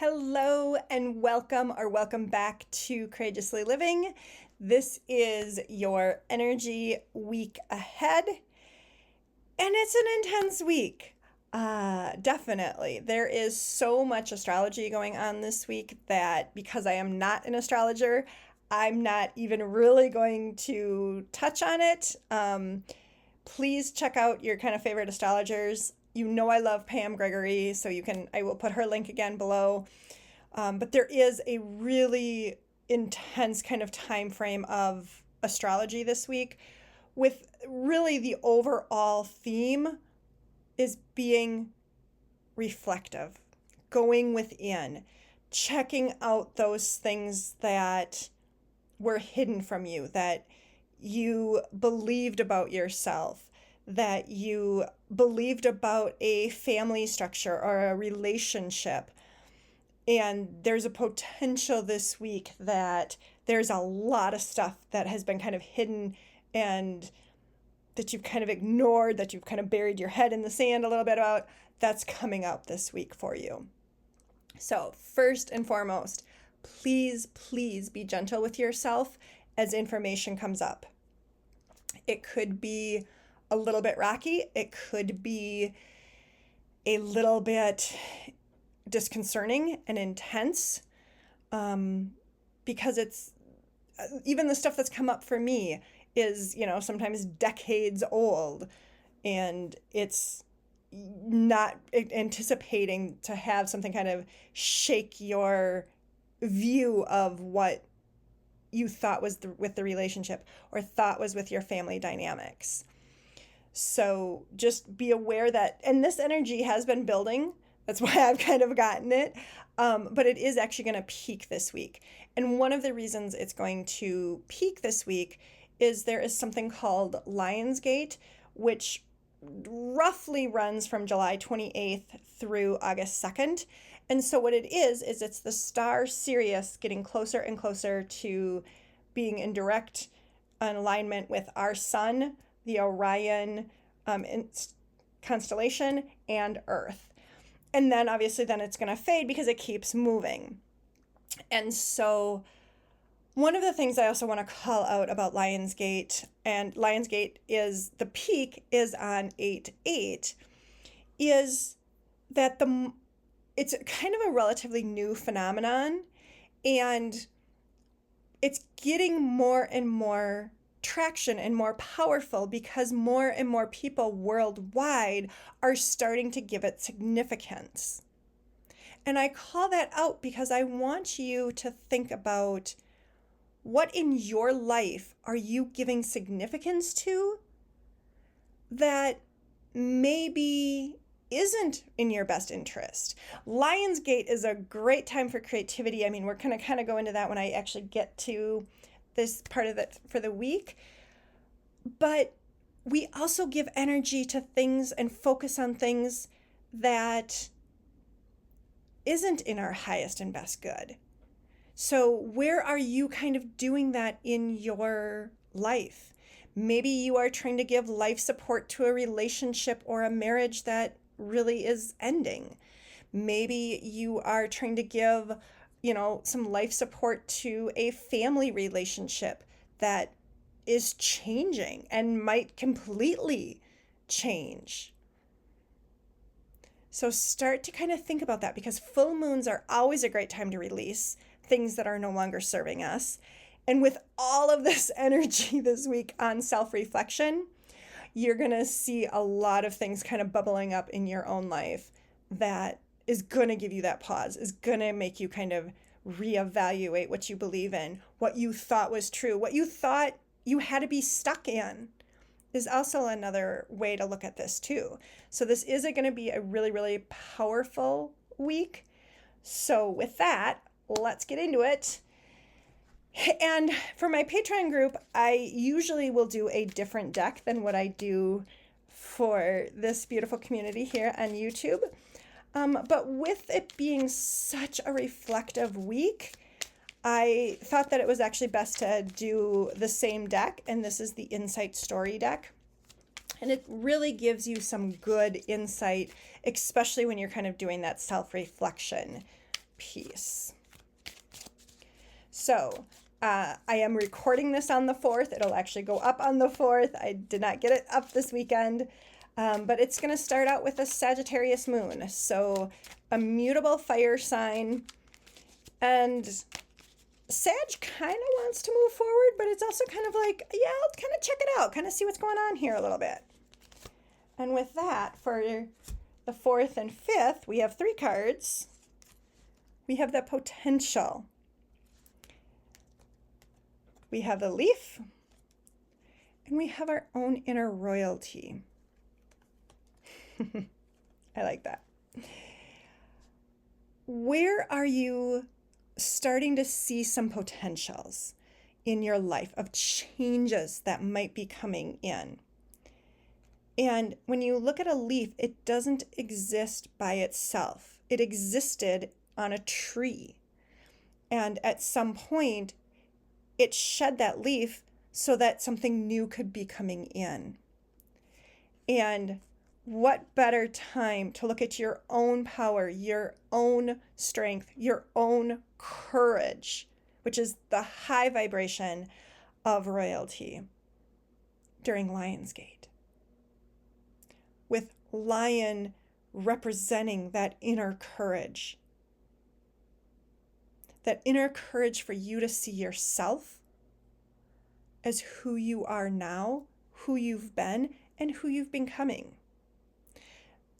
Hello and welcome back to Courageously Living. This is your energy week ahead, and it's an intense week. Definitely. There is so much astrology going on this week that because I am not an astrologer, I'm not even really going to touch on it. Please check out your kind of favorite astrologers. You know I love Pam Gregory, so I will put her link again below. But there is a really intense kind of time frame of astrology this week, with really the overall theme is being reflective, going within, checking out those things that were hidden from you, that you believed about yourself, that you believed about a family structure or a relationship. And there's a potential this week that there's a lot of stuff that has been kind of hidden and that you've kind of ignored, that you've kind of buried your head in the sand a little bit about, that's coming out this week for you. So first and foremost, please be gentle with yourself as information comes up. It could be a little bit rocky. It could be a little bit disconcerting and intense, because it's even the stuff that's come up for me is, sometimes decades old, and it's not anticipating to have something kind of shake your view of what you thought was with the relationship or thought was with your family dynamics. So just be aware that, and this energy has been building. That's why I've kind of gotten it. But it is actually going to peak this week. And one of the reasons it's going to peak this week is there is something called Lionsgate, which roughly runs from July 28th through August 2nd. And so what it is it's the star Sirius getting closer and closer to being in direct alignment with our sun, the Orion constellation, and Earth. And then obviously it's going to fade because it keeps moving. And so one of the things I also want to call out about Lionsgate, and Lionsgate is the peak is on 8/8, is that it's kind of a relatively new phenomenon, and it's getting more and more traction and more powerful because more and more people worldwide are starting to give it significance. And I call that out because I want you to think about what in your life are you giving significance to that maybe isn't in your best interest. Lionsgate is a great time for creativity. I mean, we're going to kind of go into that when I actually get to this part of it for the week. But we also give energy to things and focus on things that isn't in our highest and best good. So where are you kind of doing that in your life? Maybe you are trying to give life support to a relationship or a marriage that really is ending. Maybe you are trying to give some life support to a family relationship that is changing and might completely change. So start to kind of think about that, because full moons are always a great time to release things that are no longer serving us. And with all of this energy this week on self-reflection, you're going to see a lot of things kind of bubbling up in your own life that is going to give you that pause, is going to make you kind of reevaluate what you believe in, what you thought was true, what you thought you had to be stuck in is also another way to look at this too. So this is going to be a really, really powerful week. So with that, let's get into it. And for my Patreon group, I usually will do a different deck than what I do for this beautiful community here on YouTube. But with it being such a reflective week, I thought that it was actually best to do the same deck, and this is the Insight Story deck. And it really gives you some good insight, especially when you're kind of doing that self-reflection peace. So I am recording this on the 4th. It'll actually go up on the 4th. I did not get it up this weekend, but it's going to start out with a Sagittarius moon. So a mutable fire sign. And Sag kind of wants to move forward, but it's also kind of like, yeah, I'll kind of check it out, kind of see what's going on here a little bit. And with that, for the 4th and 5th, we have 3 cards. We have the potential. We have the leaf, and we have our own inner royalty. I like that. Where are you starting to see some potentials in your life of changes that might be coming in? And when you look at a leaf, it doesn't exist by itself. It existed on a tree. And at some point, it shed that leaf so that something new could be coming in. And what better time to look at your own power, your own strength, your own courage, which is the high vibration of royalty, during Lionsgate. With lion representing that inner courage. That inner courage for you to see yourself as who you are now, who you've been, and who you've been becoming.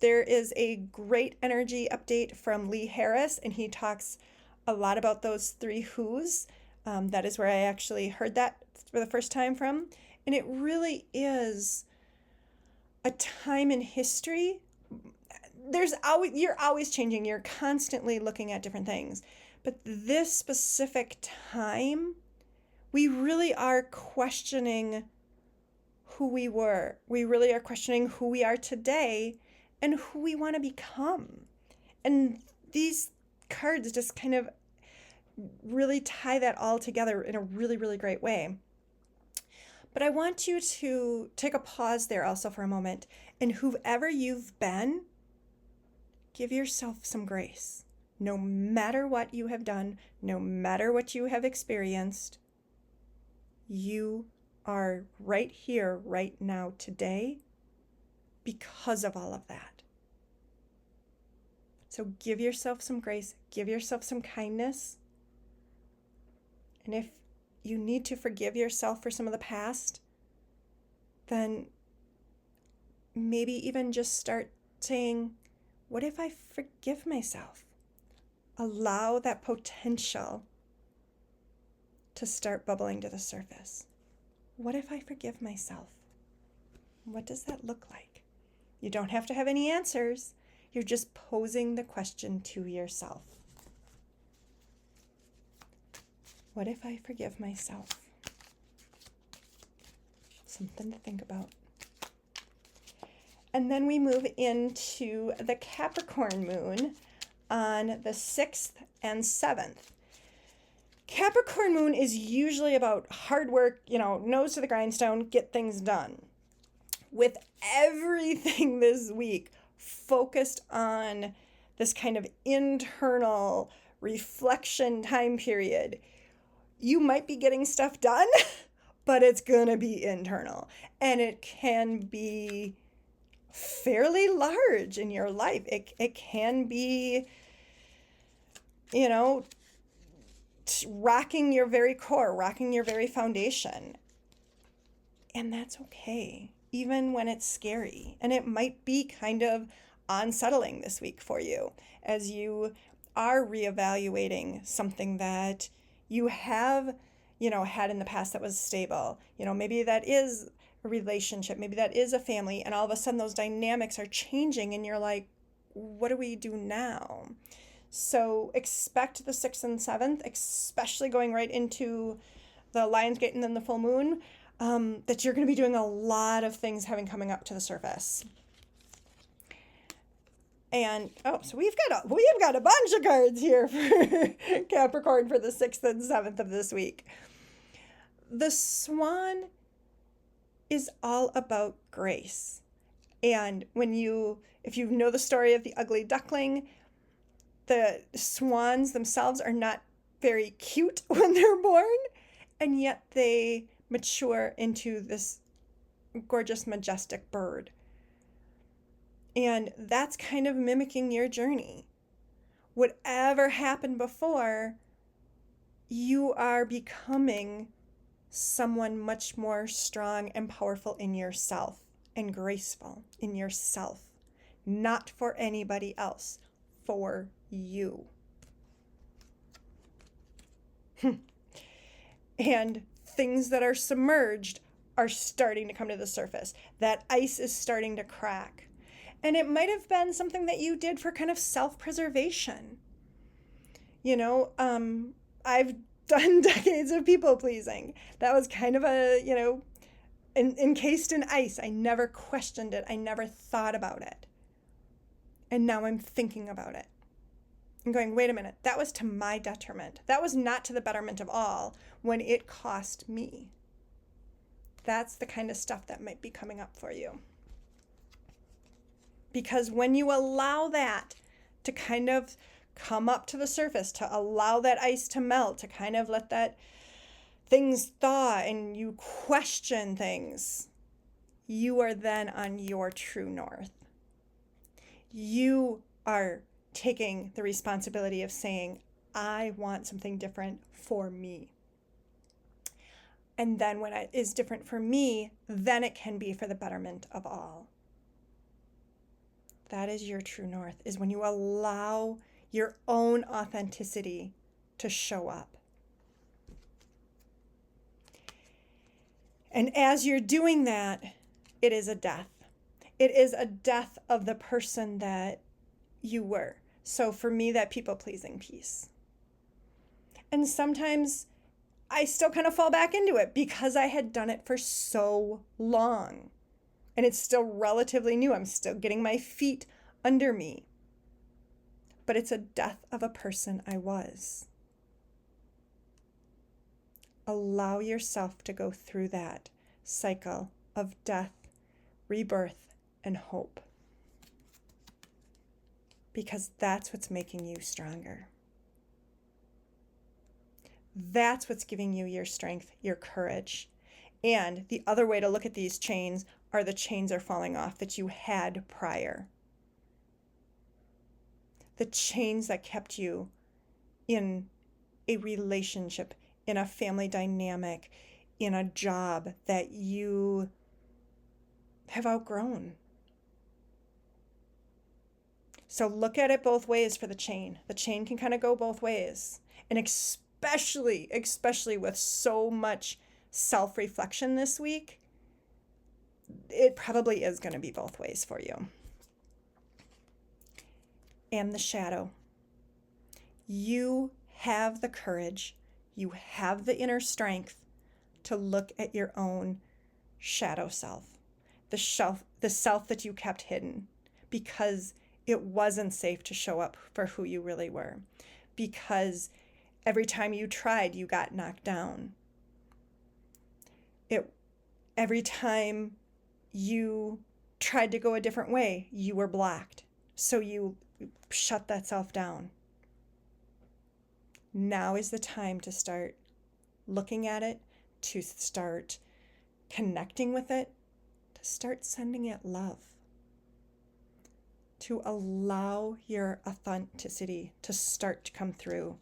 There is a great energy update from Lee Harris, and he talks a lot about those 3 who's. That is where I actually heard that for the first time from. And it really is a time in history. You're always changing. You're constantly looking at different things. But this specific time, we really are questioning who we were. We really are questioning who we are today and who we want to become. And these cards just kind of really tie that all together in a really, really great way. But I want you to take a pause there also for a moment. And whoever you've been, give yourself some grace. No matter what you have done, no matter what you have experienced, you are right here, right now, today, because of all of that. So give yourself some grace, give yourself some kindness. And if you need to forgive yourself for some of the past, then maybe even just start saying, what if I forgive myself? Allow that potential to start bubbling to the surface. What if I forgive myself? What does that look like? You don't have to have any answers. You're just posing the question to yourself. What if I forgive myself? Something to think about. And then we move into the Capricorn moon on the 6th and 7th. Capricorn moon is usually about hard work, nose to the grindstone, get things done. With everything this week focused on this kind of internal reflection time period, you might be getting stuff done, but it's going to be internal. And it can be fairly large in your life. It can be, rocking your very core, rocking your very foundation. And that's okay, even when it's scary. And it might be kind of unsettling this week for you as you are reevaluating something that you have, had in the past that was stable. Maybe that is a relationship, maybe that is a family, and all of a sudden those dynamics are changing and you're like, what do we do now? So expect the 6th and 7th, especially going right into the Lionsgate and then the full moon, that you're going to be doing a lot of things coming up to the surface. And, so we've got a bunch of cards here for Capricorn for the 6th and 7th of this week. The Swan is all about grace. And if you know the story of the ugly duckling, The swans themselves are not very cute when they're born, and yet they mature into this gorgeous, majestic bird. And that's kind of mimicking your journey. Whatever happened before, you are becoming someone much more strong and powerful in yourself and graceful in yourself, not for anybody else, for you. And things that are submerged are starting to come to the surface. That ice is starting to crack. And it might have been something that you did for kind of self-preservation. I've done decades of people pleasing. That was kind of encased in ice. I never questioned it. I never thought about it. And now I'm thinking about it. I'm going, wait a minute, that was to my detriment. That was not to the betterment of all when it cost me. That's the kind of stuff that might be coming up for you. Because when you allow that to kind of come up to the surface, to allow that ice to melt, to kind of let that things thaw and you question things, you are then on your true north. You are taking the responsibility of saying, I want something different for me. And then when it is different for me, then it can be for the betterment of all. That is your true north, is when you allow your own authenticity to show up. And as you're doing that, it is a death. It is a death of the person that you were. So for me, that people-pleasing piece. And sometimes I still kind of fall back into it because I had done it for so long. And it's still relatively new. I'm still getting my feet under me. But it's a death of a person I was. Allow yourself to go through that cycle of death, rebirth, and hope. Because that's what's making you stronger. That's what's giving you your strength, your courage. And the other way to look at these chains are the chains are falling off that you had prior. The chains that kept you in a relationship, in a family dynamic, in a job that you have outgrown. So look at it both ways for the chain. The chain can kind of go both ways. And especially with so much self-reflection this week, it probably is going to be both ways for you. And the shadow. You have the courage, you have the inner strength to look at your own shadow self, the self that you kept hidden because it wasn't safe to show up for who you really were, because every time you tried, you got knocked down. Every time you tried to go a different way, you were blocked. So you shut that self down. Now is the time to start looking at it, to start connecting with it, to start sending it love, to allow your authenticity to start to come through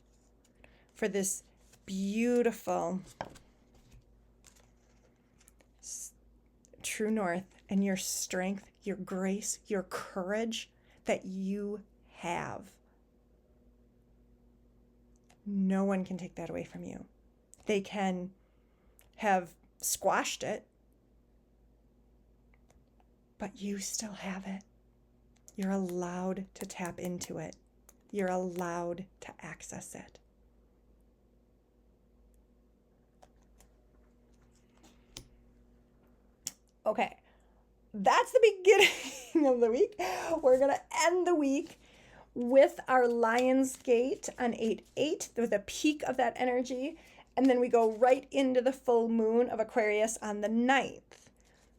for this beautiful true north and your strength, your grace, your courage that you have. No one can take that away from you. They can have squashed it, but you still have it. You're allowed to tap into it. You're allowed to access it. Okay, that's the beginning of the week. We're going to end the week with our Lion's Gate on 8/8, with a peak of that energy. And then we go right into the full moon of Aquarius on the 9th.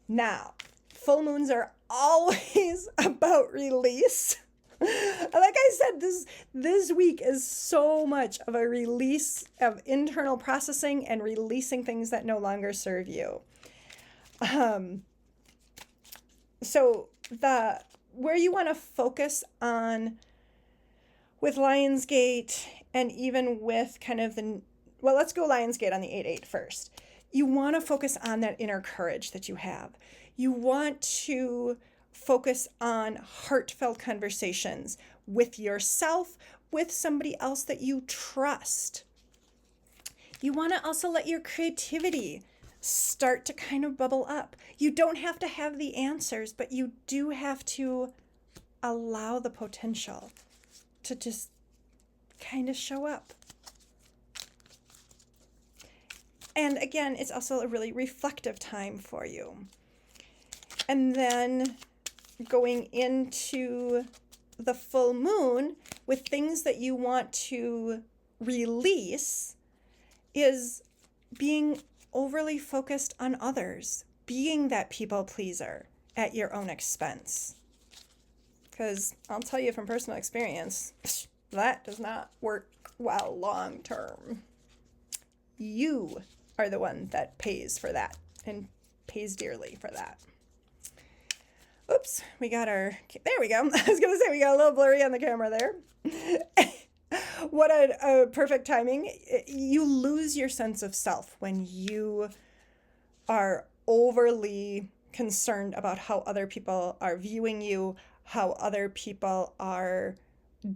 Now, full moons are always about release. Like I said, this week is so much of a release of internal processing and releasing things that no longer serve you. So where you want to focus on with Lionsgate, and even with kind of let's go Lionsgate on the 8/8 first. You want to focus on that inner courage that you have. You want to focus on heartfelt conversations with yourself, with somebody else that you trust. You want to also let your creativity start to kind of bubble up. You don't have to have the answers, but you do have to allow the potential to just kind of show up. And again, it's also a really reflective time for you. And then going into the full moon with things that you want to release is being overly focused on others, being that people pleaser at your own expense. Because I'll tell you from personal experience, that does not work well long term. You are the one that pays for that and pays dearly for that. Oops, there we go. I was going to say we got a little blurry on the camera there. What a perfect timing. You lose your sense of self when you are overly concerned about how other people are viewing you, how other people are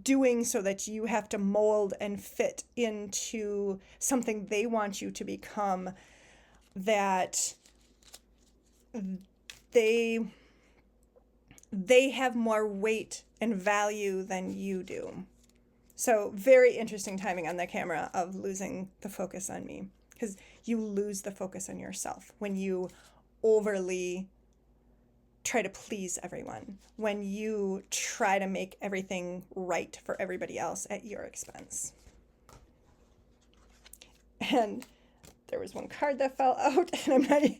doing so that you have to mold and fit into something they want you to become, that they have more weight and value than you do. So very interesting timing on the camera of losing the focus on me, because you lose the focus on yourself when you overly try to please everyone, when you try to make everything right for everybody else at your expense. And there was one card that fell out, and I'm not even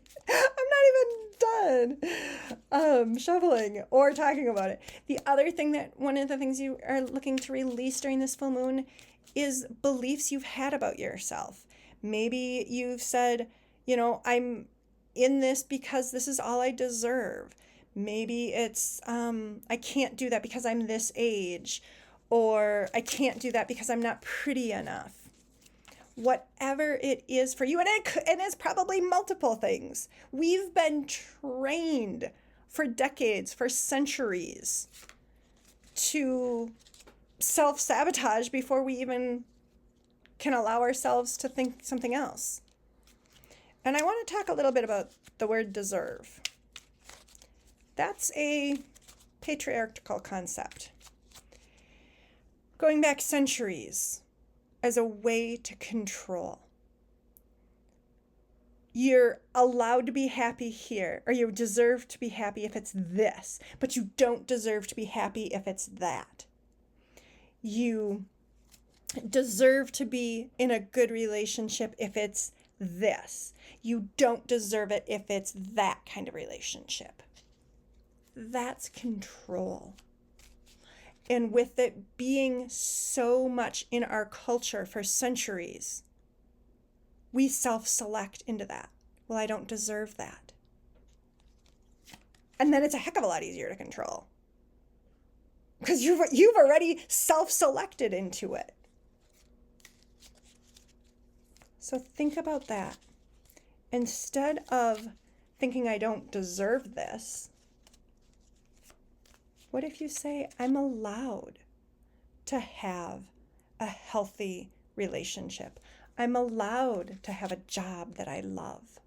done shuffling or talking about it. The other thing one of the things you are looking to release during this full moon is beliefs you've had about yourself. Maybe you've said, I'm in this because this is all I deserve. Maybe it's, I can't do that because I'm this age, or I can't do that because I'm not pretty enough. Whatever it is for you, and it's probably multiple things. We've been trained for decades, for centuries, to self-sabotage before we even can allow ourselves to think something else. And I want to talk a little bit about the word deserve. That's a patriarchal concept, going back centuries, as a way to control. You're allowed to be happy here, or you deserve to be happy if it's this, but you don't deserve to be happy if it's that. You deserve to be in a good relationship if it's this. You don't deserve it if it's that kind of relationship. That's control. And with it being so much in our culture for centuries, we self-select into that. Well, I don't deserve that. And then it's a heck of a lot easier to control, because you've already self-selected into it. So think about that. Instead of thinking I don't deserve this, what if you say, I'm allowed to have a healthy relationship? I'm allowed to have a job that I love.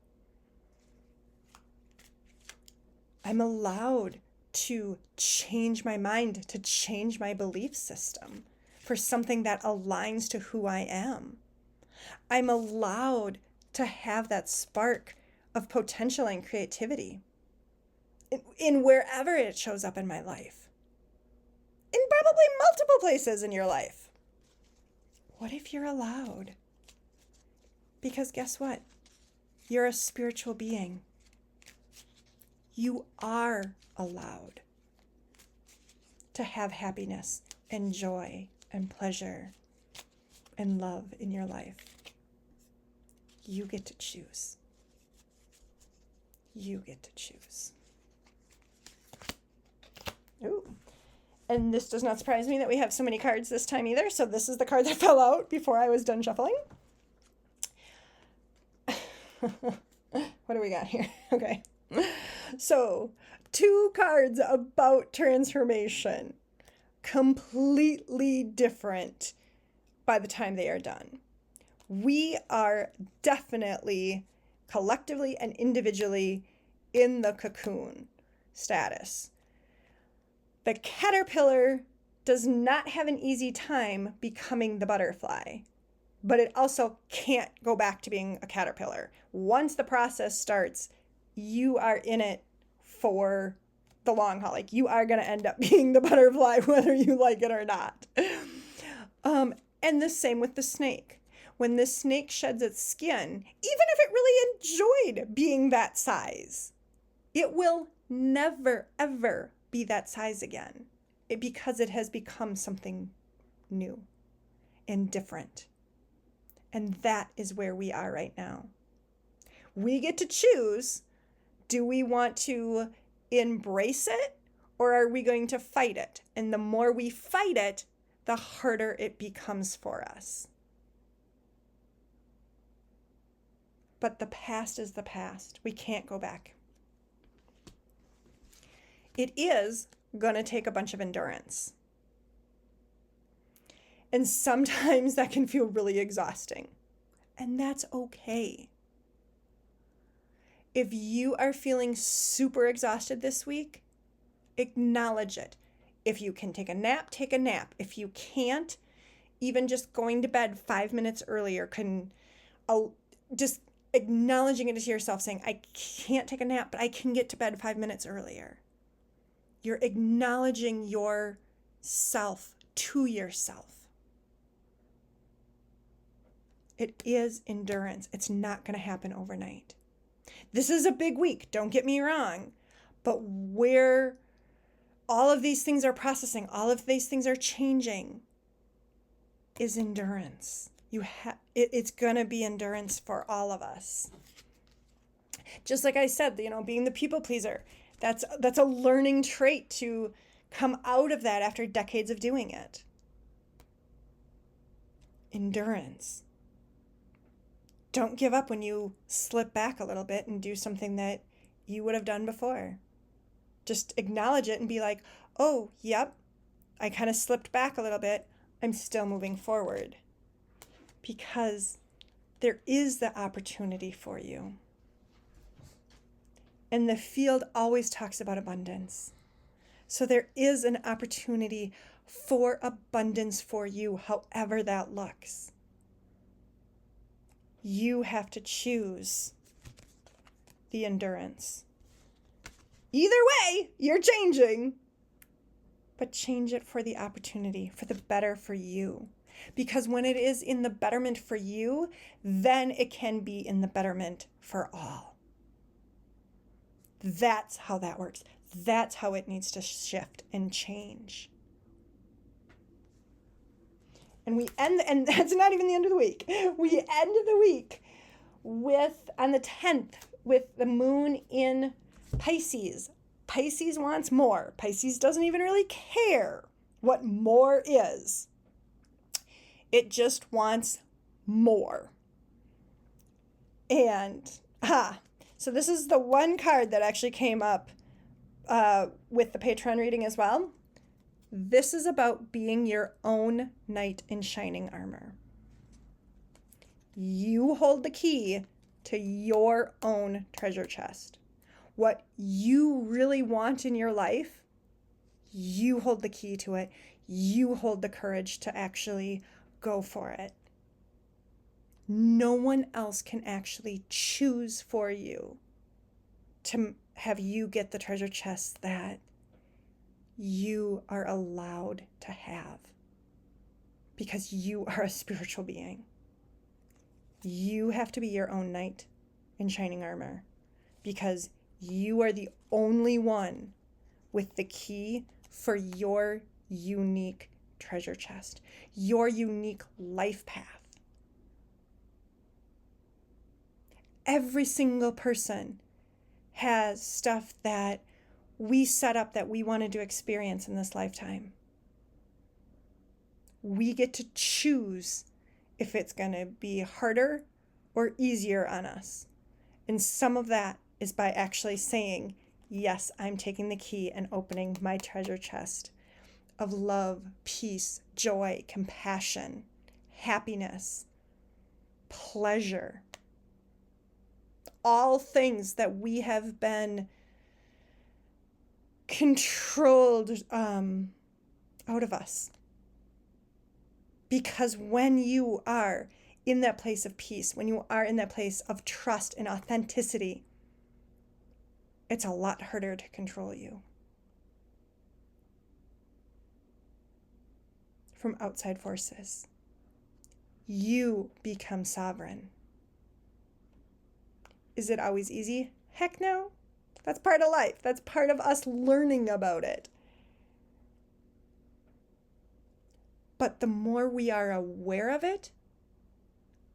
I'm allowed to change my mind, to change my belief system for something that aligns to who I am. I'm allowed to have that spark of potential and creativity in wherever it shows up in my life, in probably multiple places in your life. What if you're allowed? Because guess what? You're a spiritual being. You are allowed. to have happiness and joy and pleasure and love in your life. You get to choose. You get to choose. Ooh. And this does not surprise me that we have so many cards this time either. So this is the card that fell out before I was done shuffling. What do we got here? Okay. So 2 cards about transformation. Completely different by the time they are done. We are definitely collectively and individually in the cocoon status. The caterpillar does not have an easy time becoming the butterfly, but it also can't go back to being a caterpillar. Once the process starts, you are in it for the long haul. Like, you are going to end up being the butterfly, whether you like it or not. And the same with the snake. When the snake sheds its skin, even if it really enjoyed being that size, it will never, ever be that size again, because it has become something new and different. And that is where we are right now. We get to choose, do we want to embrace it, or are we going to fight it? And the more we fight it, the harder it becomes for us. But the past is the past. We can't go back. It is going to take a bunch of endurance. And sometimes that can feel really exhausting. And that's okay. If you are feeling super exhausted this week, acknowledge it. If you can take a nap, take a nap. If you can't, even just going to bed 5 minutes earlier can just acknowledging it to yourself, saying, I can't take a nap, but I can get to bed 5 minutes earlier. You're acknowledging yourself to yourself. It is endurance. It's not going to happen overnight. This is a big week, don't get me wrong, but where all of these things are processing, all of these things are changing, is endurance. It's going to be endurance for all of us. Just like I said, being the people pleaser, that's a learning trait to come out of that after decades of doing it. Endurance. Don't give up when you slip back a little bit and do something that you would have done before. Just acknowledge it and be like, oh, yep, I kind of slipped back a little bit. I'm still moving forward. Because there is the opportunity for you. And the field always talks about abundance. So there is an opportunity for abundance for you, however that looks. You have to choose the endurance. Either way, you're changing. But change it for the opportunity, for the better for you. Because when it is in the betterment for you, then it can be in the betterment for all. That's how that works. That's how it needs to shift and change. And and that's not even the end of the week. We end the week on the 10th, with the moon in Pisces. Pisces wants more. Pisces doesn't even really care what more is. It just wants more. And, so this is the one card that actually came up with the Patreon reading as well. This is about being your own knight in shining armor. You hold the key to your own treasure chest. What you really want in your life, you hold the key to it. You hold the courage to actually go for it. No one else can actually choose for you to have you get the treasure chest that you are allowed to have, because you are a spiritual being. You have to be your own knight in shining armor, because you are the only one with the key for your unique treasure chest, your unique life path. Every single person has stuff that we set up that we wanted to experience in this lifetime. We get to choose if it's going to be harder or easier on us. And some of that is by actually saying, yes, I'm taking the key and opening my treasure chest of love, peace, joy, compassion, happiness, pleasure. All things that we have been controlled out of us. Because when you are in that place of peace, when you are in that place of trust and authenticity, it's a lot harder to control you from outside forces. You become sovereign. Is it always easy? Heck no. That's part of life. That's part of us learning about it. But the more we are aware of it,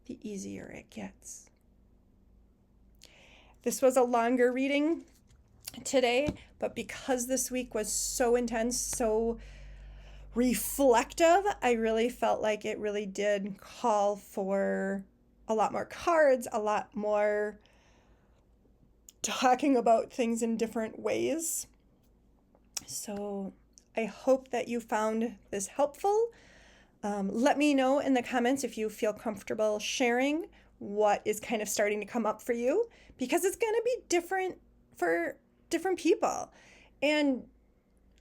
the easier it gets. This was a longer reading today, but because this week was so intense, so reflective, I really felt like it really did call for a lot more cards, a lot more talking about things in different ways. So I hope that you found this helpful. Let me know in the comments if you feel comfortable sharing what is kind of starting to come up for you, because it's going to be different for different people. And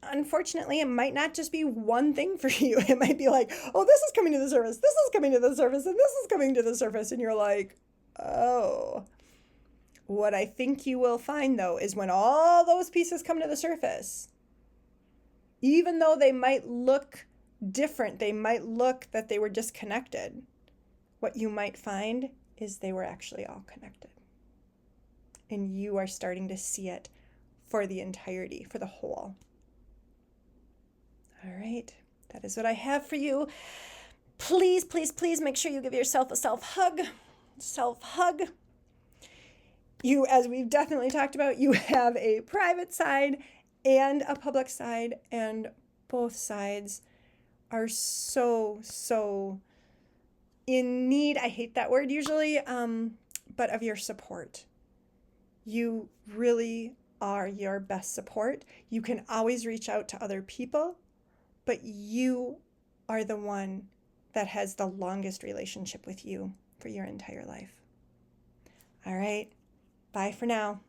unfortunately, it might not just be one thing for you. It might be like, oh, this is coming to the surface, this is coming to the surface, and this is coming to the surface. And you're like, oh. What I think you will find, though, is when all those pieces come to the surface, even though they might look different, they might look that they were disconnected, what you might find is they were actually all connected. And you are starting to see it for the entirety, for the whole. All right, that is what I have for you. Please, please, please make sure you give yourself a self-hug. Self-hug. You, as we've definitely talked about, you have a private side and a public side, and both sides are so in need, I hate that word usually, but of your support. You really are your best support. You can always reach out to other people, but you are the one that has the longest relationship with you for your entire life. All right, bye for now.